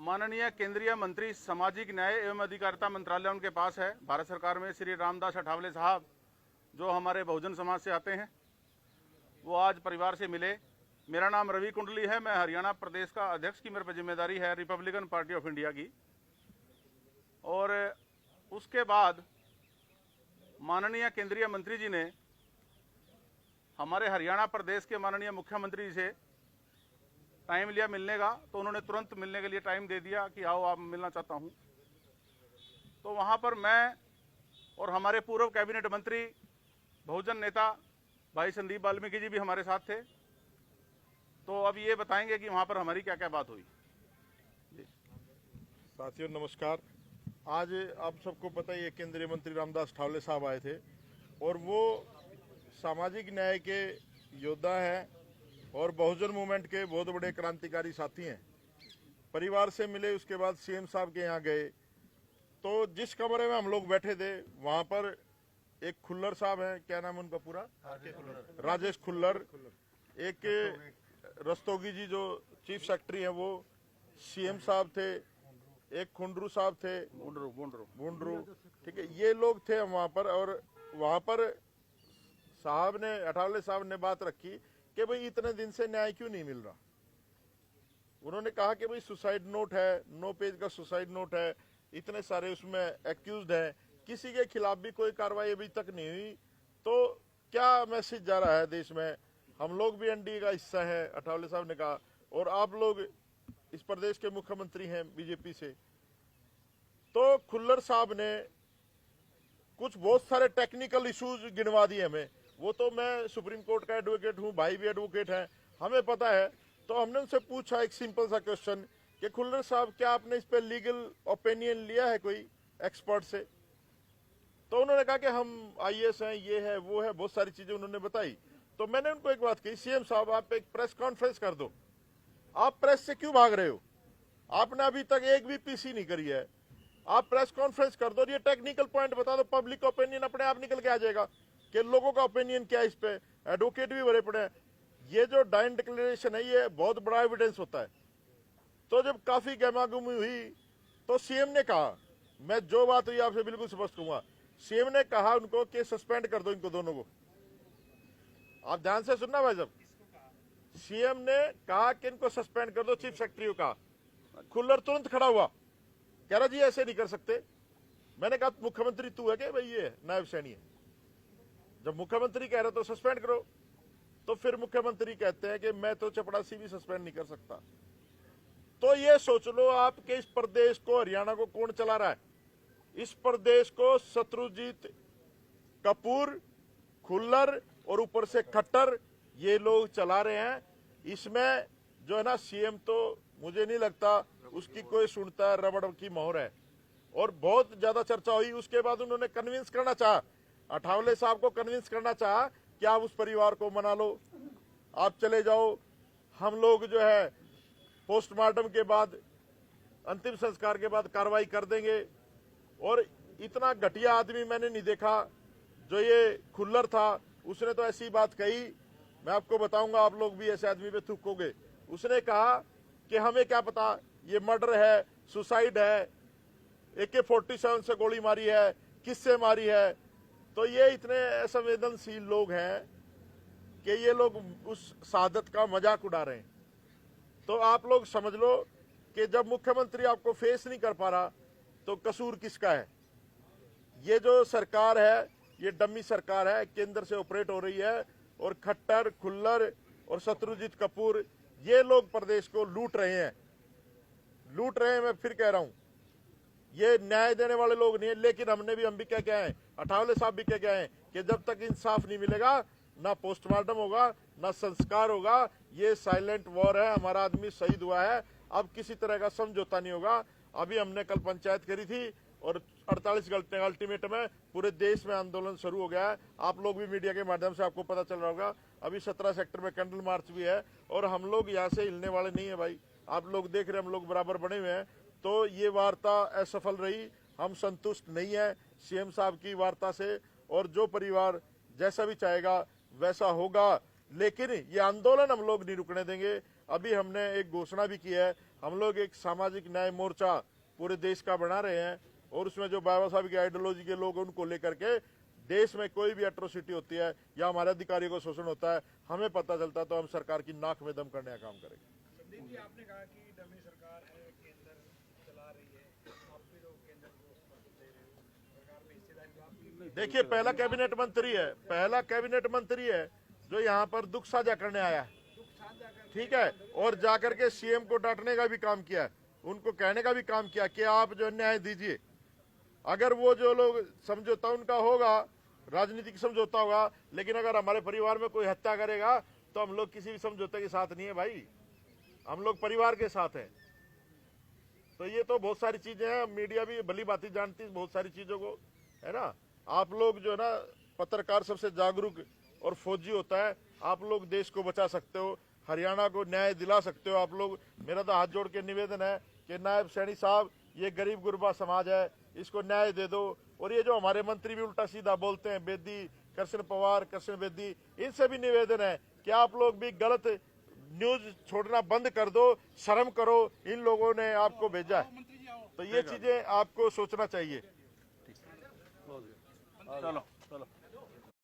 माननीय केंद्रीय मंत्री सामाजिक न्याय एवं अधिकारिता मंत्रालय उनके पास है। भारत सरकार में श्री रामदास अठावले साहब जो हमारे बहुजन समाज से आते हैं, वो आज परिवार से मिले। मेरा नाम रवि कुंडली है, मैं हरियाणा प्रदेश का अध्यक्ष की मेरे पर जिम्मेदारी है रिपब्लिकन पार्टी ऑफ इंडिया की। और उसके बाद माननीय केंद्रीय मंत्री जी ने हमारे हरियाणा प्रदेश के माननीय मुख्यमंत्री जी से टाइम लिया मिलने का, तो उन्होंने तुरंत मिलने के लिए टाइम दे दिया कि आओ आप मिलना चाहता हूं। तो वहां पर मैं और हमारे पूर्व कैबिनेट मंत्री बहुजन नेता भाई संदीप वाल्मीकि जी भी हमारे साथ थे। तो अब ये बताएंगे कि वहां पर हमारी क्या क्या बात हुई। साथियों नमस्कार। आज आप सबको पता ही है, केंद्रीय मंत्री रामदास अठावले साहब आए थे और वो सामाजिक न्याय के योद्धा हैं और बहुजन मूवमेंट के बहुत बड़े क्रांतिकारी साथी हैं। परिवार से मिले, उसके बाद सीएम साहब के यहाँ गए। तो जिस कमरे में हम लोग बैठे थे वहां पर एक खुल्लर साहब हैं, क्या नाम है उनका पूरा, राजेश खुल्लर, एक रस्तोगी जी जो चीफ सेक्रेटरी हैं वो, सीएम साहब थे, एक खुंडरू साहब थे, बुंडरू, ठीक है, ये लोग थे वहां पर। और वहां पर साहब ने, अठावले साहब ने बात रखी कि भाई इतने दिन से न्याय क्यों नहीं मिल रहा। उन्होंने कहा कि भाई सुसाइड नोट है, 9 पेज का सुसाइड नोट है, इतने सारे उसमें एक्यूज्ड हैं, किसी के खिलाफ भी कोई कार्रवाई अभी तक नहीं हुई। तो क्या मैसेज जा रहा है देश में? हम लोग भी एनडीए का हिस्सा है, अठावले साहब ने कहा, और आप लोग इस प्रदेश के मुख्यमंत्री हैं बीजेपी से। तो खुल्लर साहब ने कुछ बहुत सारे टेक्निकल इश्यूज गिनवा दिए हमें। वो तो मैं सुप्रीम कोर्ट का एडवोकेट हूँ, भाई भी एडवोकेट हैं, हमें पता है। तो हमने उनसे पूछा एक सिंपल सा क्वेश्चन कि खुल्लर साहब क्या आपने इस पे लीगल ओपिनियन लिया है कोई एक्सपर्ट से? तो उन्होंने कहा कि हम आईएएस हैं, ये है वो है, बहुत सारी चीजें उन्होंने बताई। तो मैंने उनको एक बात कही, सीएम साहब आप एक प्रेस कॉन्फ्रेंस कर दो। आप प्रेस से क्यों भाग रहे हो? आपने अभी तक एक भी पीसी नहीं करी है, आप प्रेस कॉन्फ्रेंस कर दो, ये टेक्निकल पॉइंट बता दो, पब्लिक ओपिनियन अपने आप निकल के आ जाएगा कि लोगों का ओपिनियन क्या है इस पे। एडवोकेट भी भरे पड़े हैं। ये जो डाइन डिक्लेरेशन है ये बहुत बड़ा एविडेंस होता है। तो जब काफी गहमागुमी हुई तो सीएम ने कहा, मैं जो बात हुई आपसे बिल्कुल स्पष्ट कहूंगा, सीएम ने कहा उनको कि सस्पेंड कर दो इनको दोनों को। आप ध्यान से सुनना भाई साहब, सीएम ने कहा कि इनको सस्पेंड कर दो, चीफ सेक्रेटरी का। खुल्लर तुरंत खड़ा हुआ, कह रहा जी ऐसे नहीं कर सकते। मैंने कहा मुख्यमंत्री तू है कि भाई ये नायब सैनी है? जब मुख्यमंत्री कह रहे तो सस्पेंड करो। तो फिर मुख्यमंत्री कहते हैं कि मैं तो चपड़ासी भी सस्पेंड नहीं कर सकता। तो ये सोच लो आप कि इस प्रदेश को, हरियाणा को कौन चला रहा है? इस प्रदेश को शत्रुजीत कपूर, खुल्लर और ऊपर से खट्टर, ये लोग चला रहे हैं। इसमें जो है ना, सीएम तो मुझे नहीं लगता उसकी कोई सुनता है, रबड़ की मोहर है। और बहुत ज्यादा चर्चा हुई। उसके बाद उन्होंने कन्विंस करना चाहा, अठावले साहब को कन्विंस करना चाहा कि आप उस परिवार को मना लो, आप चले जाओ, हम लोग जो है पोस्टमार्टम के बाद, अंतिम संस्कार के बाद कार्रवाई कर देंगे। और इतना घटिया आदमी मैंने नहीं देखा। जो ये खुल्लर था उसने तो ऐसी बात कही, मैं आपको बताऊंगा, आप लोग भी ऐसे आदमी पे थूकोगे। उसने कहा कि हमें क्या पता ये मर्डर है, सुसाइड है, AK-47 से गोली मारी है, किससे मारी है। तो ये इतने असंवेदनशील लोग हैं कि ये लोग उस शहादत का मजाक उड़ा रहे हैं। तो आप लोग समझ लो कि जब मुख्यमंत्री आपको फेस नहीं कर पा रहा तो कसूर किसका है? ये जो सरकार है ये डमी सरकार है, केंद्र से ऑपरेट हो रही है। और खट्टर, खुल्लर और शत्रुजीत कपूर, ये लोग प्रदेश को लूट रहे हैं, लूट रहे हैं। मैं फिर कह रहा हूं, ये न्याय देने वाले लोग नहीं है। लेकिन हम भी क्या क्या है, अठावले साहब भी क्या क्या है कि जब तक इंसाफ नहीं मिलेगा ना पोस्टमार्टम होगा ना संस्कार होगा। ये साइलेंट वॉर है, हमारा आदमी शहीद हुआ है, अब किसी तरह का समझौता नहीं होगा। अभी हमने कल पंचायत करी थी और 48 घंटे अल्टीमेटम है, पूरे देश में आंदोलन शुरू हो गया है। आप लोग भी मीडिया के माध्यम से आपको पता चल रहा होगा, अभी 17 सेक्टर में कैंडल मार्च भी है। और हम लोग यहाँ से हिलने वाले नहीं है भाई, आप लोग देख रहे हैं हम लोग बराबर बने हुए हैं। तो ये वार्ता असफल रही, हम संतुष्ट नहीं है सीएम साहब की वार्ता से। और जो परिवार जैसा भी चाहेगा वैसा होगा, लेकिन ये आंदोलन हम लोग नहीं रुकने देंगे। अभी हमने एक घोषणा भी की है, हम लोग एक सामाजिक न्याय मोर्चा पूरे देश का बना रहे हैं और उसमें जो बाबा साहब की आइडियोलॉजी के लोग उनको लेकर के देश में कोई भी एट्रोसिटी होती है या हमारे अधिकारियों को शोषण होता है, हमें पता चलता है तो हम सरकार की नाक में दम करने का काम करेंगे। संदीप जी, आपने कहा कि डमी सरकार है, केंद्र चला रही है, आप भी लोग केंद्र को समर्थन दे रहे हो, सरकार में हिस्सेदारी तो आपकी। देखिए, पहला कैबिनेट मंत्री है जो यहाँ पर दुख साझा करने आया है, ठीक है, और जाकर के सीएम को डांटने का भी काम किया है, उनको कहने का भी काम किया कि आप जो न्याय दीजिए। अगर वो जो लोग समझौता उनका होगा, राजनीतिक समझौता होगा, लेकिन अगर हमारे परिवार में कोई हत्या करेगा तो हम लोग किसी भी समझौते के साथ नहीं है भाई, हम लोग परिवार के साथ हैं। तो ये तो बहुत सारी चीजें हैं, मीडिया भी भली भांति जानती है बहुत सारी चीजों को, है ना। आप लोग जो है ना, पत्रकार सबसे जागरूक और फौजी होता है, आप लोग देश को बचा सकते हो, हरियाणा को न्याय दिला सकते हो आप लोग। मेरा तो हाथ जोड़ के निवेदन है कि नायब सैनी साहब, ये गरीब गुरबा समाज है, इसको न्याय दे दो। और ये जो हमारे मंत्री भी उल्टा सीधा बोलते हैं, बेदी, कृष्ण पवार, कृष्ण बेदी, इनसे भी निवेदन है कि आप लोग भी गलत न्यूज छोड़ना बंद कर दो, शर्म करो, इन लोगों ने आपको भेजा है। तो ये चीजें आपको सोचना चाहिए। चलो चलो।